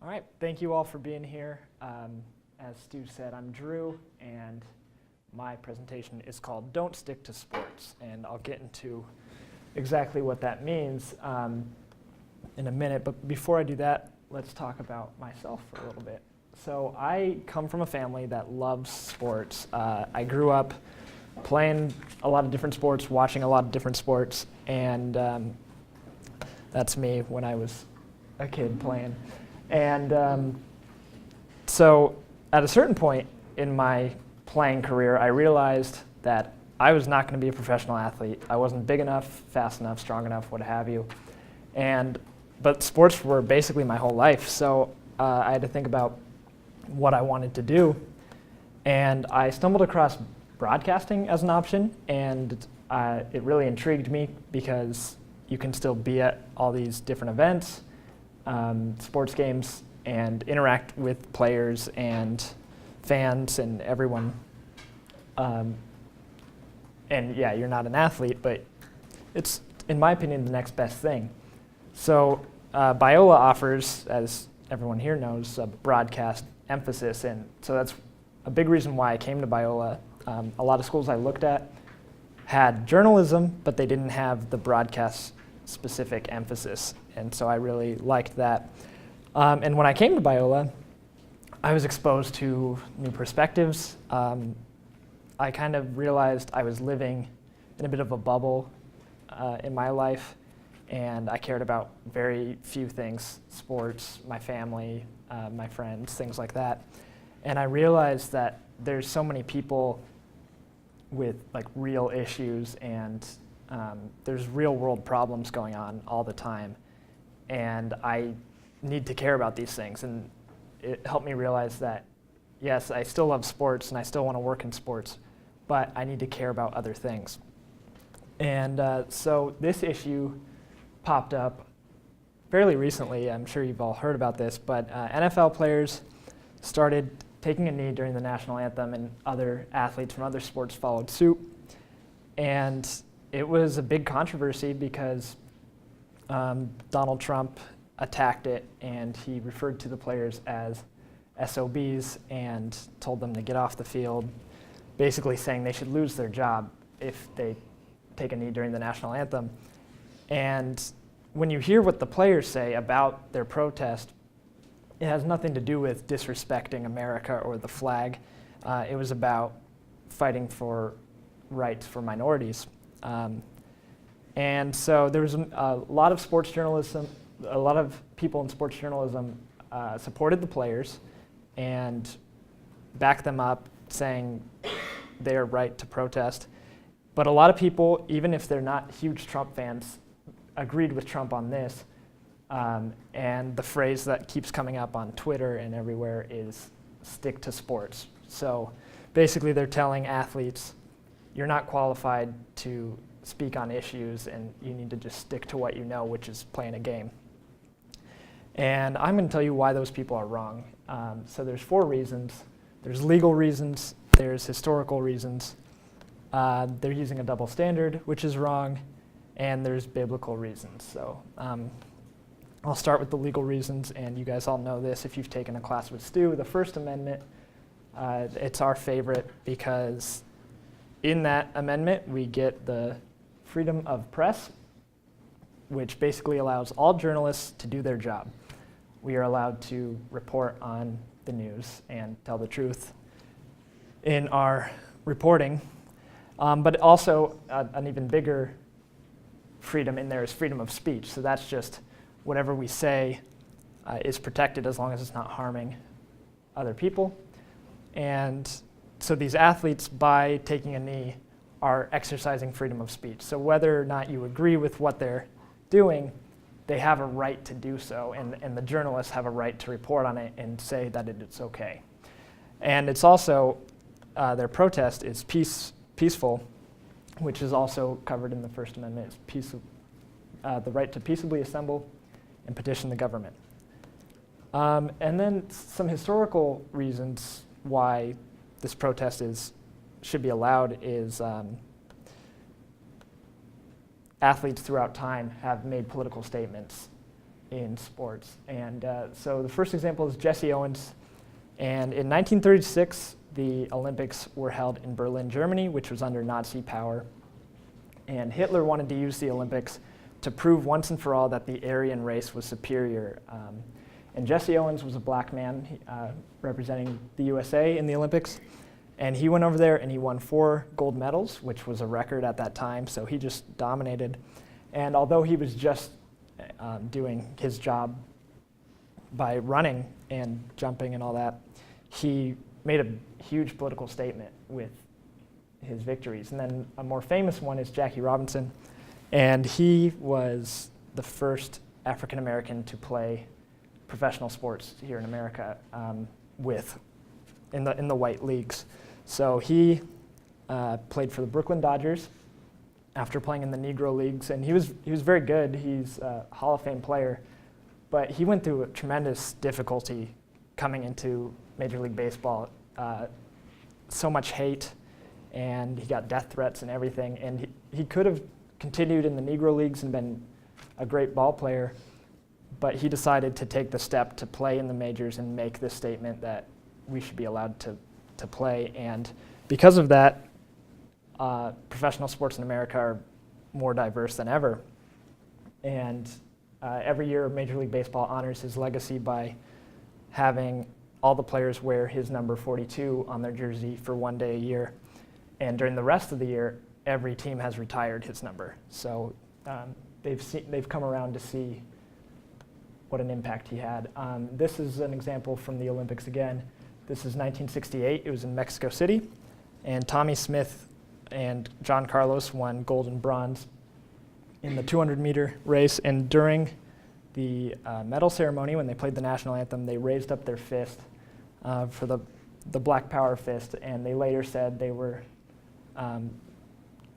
All right, thank you all for being here. As Stu said, I'm Drew, and my presentation is called Don't Stick to Sports, and I'll get into exactly what that means in a minute, but before I do that, let's talk about myself for a little bit. So I come from a family that loves sports. I grew up playing a lot of different sports, watching a lot of different sports, and that's me when I was a kid playing. And so at a certain point in my playing career, I realized that I was not going to be a professional athlete. I wasn't big enough, fast enough, strong enough, what have you. But sports were basically my whole life, so I had to think about what I wanted to do. And I stumbled across broadcasting as an option, and it really intrigued me because you can still be at all these different events, sports games, and interact with players and fans and everyone. And yeah, you're not an athlete, but it's, in my opinion, the next best thing. So Biola offers, as everyone here knows, a broadcast emphasis, and so that's a big reason why I came to Biola. A lot of schools I looked at had journalism, but they didn't have the broadcast-specific emphasis, and so I really liked that. And when I came to Biola, I was exposed to new perspectives. I kind of realized I was living in a bit of a bubble in my life, and I cared about very few things: sports, my family, my friends, things like that. And I realized that there's so many people with like real issues, and there's real world problems going on all the time, and I need to care about these things. And it helped me realize that, yes, I still love sports and I still want to work in sports, but I need to care about other things. And so this issue popped up fairly recently. I'm sure you've all heard about this, but NFL players started taking a knee during the national anthem, and other athletes from other sports followed suit. And it was a big controversy because Donald Trump attacked it, and he referred to the players as SOBs and told them to get off the field, basically saying they should lose their job if they take a knee during the national anthem. And when you hear what the players say about their protest, it has nothing to do with disrespecting America or the flag. It was about fighting for rights for minorities. And so there was a lot of sports journalism, a lot of people in sports journalism supported the players and backed them up, saying they're right to protest. But a lot of people, even if they're not huge Trump fans, agreed with Trump on this. And the phrase that keeps coming up on Twitter and everywhere is stick to sports. So basically they're telling athletes, you're not qualified to speak on issues, and you need to just stick to what you know, which is playing a game. And I'm going to tell you why those people are wrong. So there's 4 reasons. There's legal reasons, there's historical reasons, they're using a double standard, which is wrong, and there's biblical reasons. So I'll start with the legal reasons, and you guys all know this if you've taken a class with Stu. The First Amendment, it's our favorite because in that amendment we get the freedom of press, which basically allows all journalists to do their job. We are allowed to report on the news and tell the truth in our reporting. But also an even bigger freedom in there is freedom of speech. So that's just whatever we say is protected as long as it's not harming other people. And so these athletes, by taking a knee, are exercising freedom of speech. So whether or not you agree with what they're doing, they have a right to do so, and the journalists have a right to report on it and say that it's okay. And it's also, their protest is peaceful, which is also covered in the First Amendment. It's the right to peaceably assemble and petition the government. And then some historical reasons why this protest should be allowed is athletes throughout time have made political statements in sports. And so the first example is Jesse Owens. And in 1936, the Olympics were held in Berlin, Germany, which was under Nazi power. And Hitler wanted to use the Olympics to prove once and for all that the Aryan race was superior. And Jesse Owens was a black man representing the USA in the Olympics. And he went over there and he won 4 gold medals, which was a record at that time. So he just dominated. And although he was just doing his job by running and jumping and all that, he made a huge political statement with his victories. And then a more famous one is Jackie Robinson. And he was the first African American to play professional sports here in America in the white leagues. So he played for the Brooklyn Dodgers after playing in the Negro Leagues, and he was very good. He's a Hall of Fame player, but he went through a tremendous difficulty coming into Major League Baseball. So much hate, and he got death threats and everything, and he could have continued in the Negro Leagues and been a great ball player, but he decided to take the step to play in the majors and make this statement that we should be allowed to play. And because of that, professional sports in America are more diverse than ever. And every year, Major League Baseball honors his legacy by having all the players wear his number 42 on their jersey for one day a year. And during the rest of the year, every team has retired his number. So they've come around to see what an impact he had. This is an example from the Olympics again. This is 1968. It was in Mexico City. And Tommy Smith and John Carlos won gold and bronze in the 200-meter race. And during the medal ceremony, when they played the national anthem, they raised up their fist for the Black Power fist. And they later said they were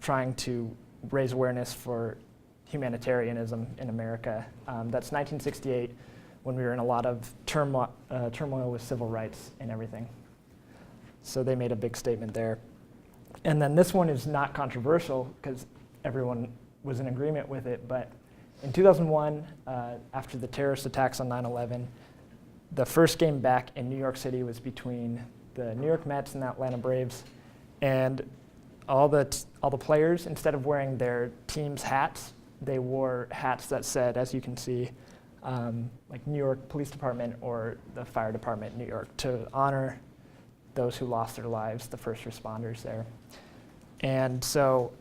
trying to raise awareness for humanitarianism in America. That's 1968, when we were in a lot of turmoil with civil rights and everything. So they made a big statement there. And then this one is not controversial because everyone was in agreement with it, but in 2001, after the terrorist attacks on 9/11, the first game back in New York City was between the New York Mets and the Atlanta Braves, and all the players, instead of wearing their team's hats, they wore hats that said, as you can see, like New York Police Department or the Fire Department in New York, to honor those who lost their lives, the first responders there. And so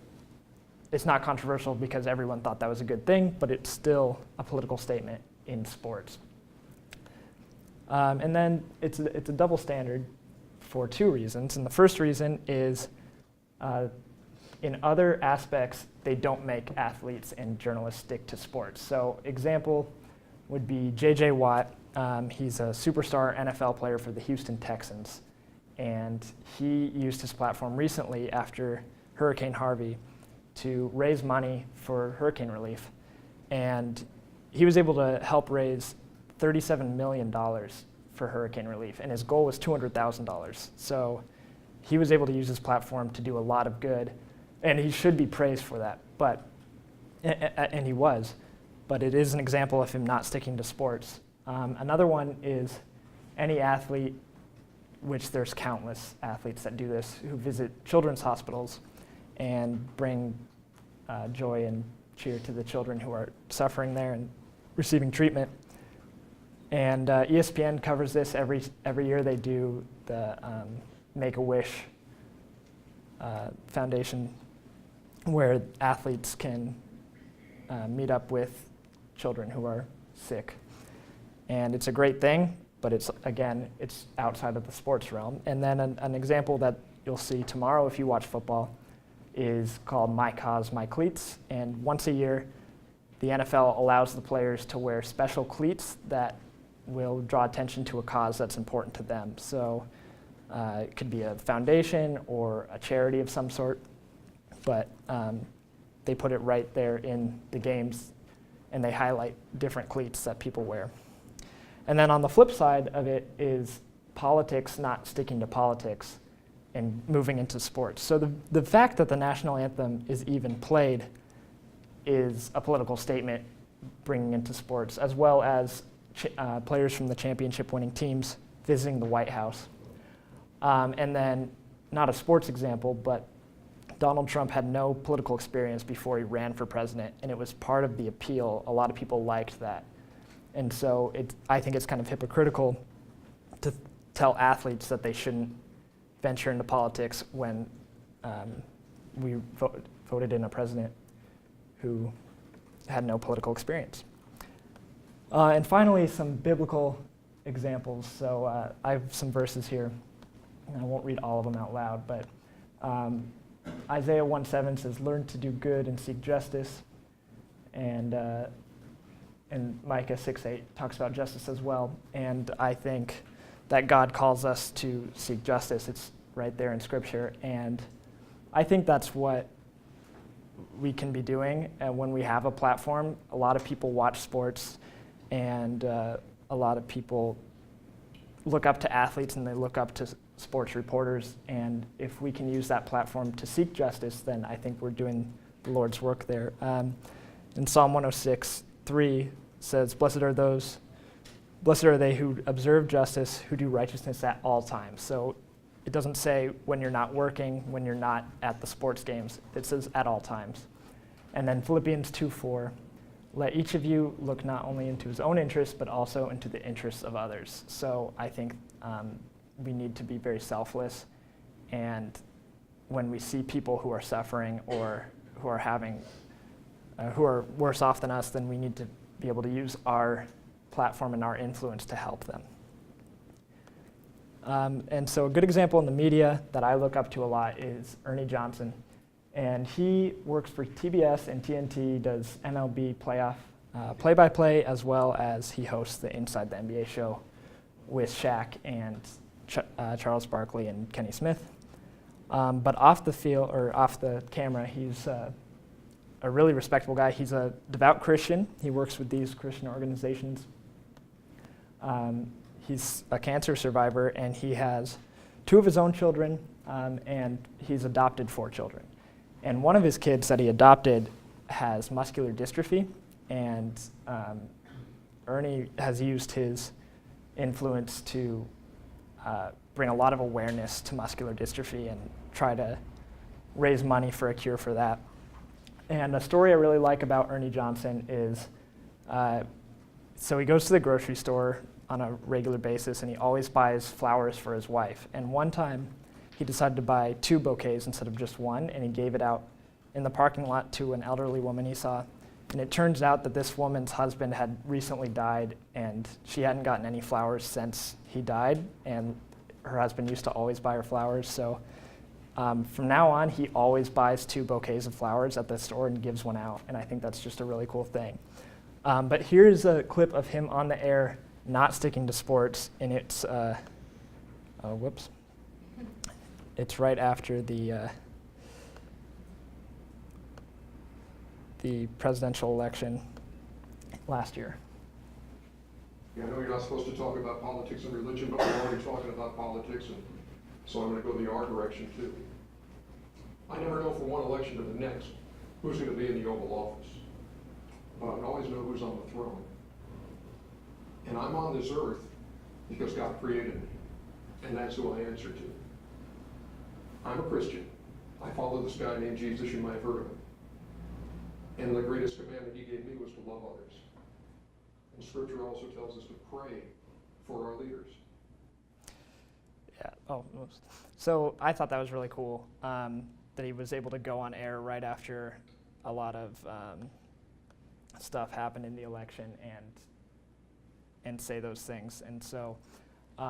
it's not controversial because everyone thought that was a good thing, but it's still a political statement in sports. And then it's a double standard for 2 reasons. And the first reason is in other aspects, they don't make athletes and journalists stick to sports. So example would be J.J. Watt. He's a superstar NFL player for the Houston Texans. And he used his platform recently after Hurricane Harvey to raise money for hurricane relief. And he was able to help raise $37 million for hurricane relief. And his goal was $200,000. So he was able to use his platform to do a lot of good. And he should be praised for that. And he was. But it is an example of him not sticking to sports. Another one is any athlete, which there's countless athletes that do this, who visit children's hospitals and bring joy and cheer to the children who are suffering there and receiving treatment. And ESPN covers this every year. They do the Make-A-Wish Foundation, where athletes can meet up with children who are sick. And it's a great thing, but it's outside of the sports realm. And then an example that you'll see tomorrow if you watch football is called My Cause, My Cleats. And once a year, the NFL allows the players to wear special cleats that will draw attention to a cause that's important to them. So it could be a foundation or a charity of some sort, but they put it right there in the games, and they highlight different cleats that people wear. And then on the flip side of it is politics not sticking to politics and moving into sports. So the fact that the national anthem is even played is a political statement bringing into sports, as well as players from the championship-winning teams visiting the White House. And then, not a sports example, but Donald Trump had no political experience before he ran for president, and it was part of the appeal. A lot of people liked that. And so I think it's kind of hypocritical to tell athletes that they shouldn't venture into politics when we voted in a president who had no political experience. And finally, some biblical examples. So I have some verses here, and I won't read all of them out loud, but Isaiah 1:7 says, "Learn to do good and seek justice," and Micah 6:8 talks about justice as well. And I think that God calls us to seek justice. It's right there in Scripture, and I think that's what we can be doing. And when we have a platform, a lot of people watch sports, and a lot of people look up to athletes and they look up to sports reporters. And if we can use that platform to seek justice, then I think we're doing the Lord's work there. In Psalm 106:3 says, Blessed are they who observe justice, who do righteousness at all times." So it doesn't say when you're not working, when you're not at the sports games. It says at all times. And then Philippians 2:4, "Let each of you look not only into his own interests, but also into the interests of others." So I think we need to be very selfless. And when we see people who are suffering or who are who are worse off than us, then we need to be able to use our platform and our influence to help them. And so a good example in the media that I look up to a lot is Ernie Johnson. And he works for TBS and TNT, does MLB playoff play-by-play, as well as he hosts the Inside the NBA show with Shaq and Charles Barkley and Kenny Smith. But off the field, or off the camera, he's a really respectable guy. He's a devout Christian. He works with these Christian organizations. He's a cancer survivor, and he has 2 of his own children, and he's adopted 4 children. And one of his kids that he adopted has muscular dystrophy, and Ernie has used his influence to bring a lot of awareness to muscular dystrophy and try to raise money for a cure for that. And a story I really like about Ernie Johnson is, so he goes to the grocery store on a regular basis, and he always buys flowers for his wife. And one time, he decided to buy 2 bouquets instead of just one, and he gave it out in the parking lot to an elderly woman he saw. And it turns out that this woman's husband had recently died, and she hadn't gotten any flowers since he died, and her husband used to always buy her flowers. So from now on, he always buys 2 bouquets of flowers at the store and gives one out, and I think that's just a really cool thing. But here's a clip of him on the air not sticking to sports, and it's, whoops. It's right after the presidential election last year. Yeah, I know you're not supposed to talk about politics and religion, but we're already talking about politics, and so I'm going to go the R direction too. I never know from one election to the next who's going to be in the Oval Office, but I always know who's on the throne. And I'm on this earth because God created me, and that's who I answer to. I'm a Christian. I follow this guy named Jesus. You might have heard of him. And the greatest commandment he gave me was to love others. And Scripture also tells us to pray for our leaders. Yeah. Oh, so I thought that was really cool that he was able to go on air right after a lot of stuff happened in the election and say those things. And so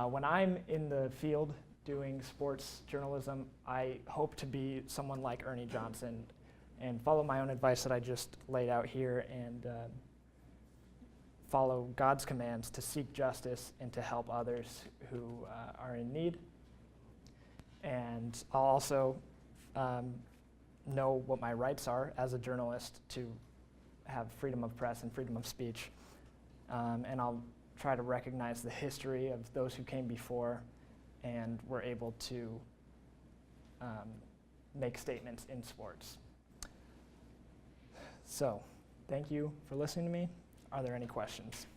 when I'm in the field doing sports journalism, I hope to be someone like Ernie Johnson and follow my own advice that I just laid out here, and follow God's commands to seek justice and to help others who are in need. And I'll also know what my rights are as a journalist to have freedom of press and freedom of speech. And I'll try to recognize the history of those who came before and were able to make statements in sports. So Thank you for listening to me. Are there any questions?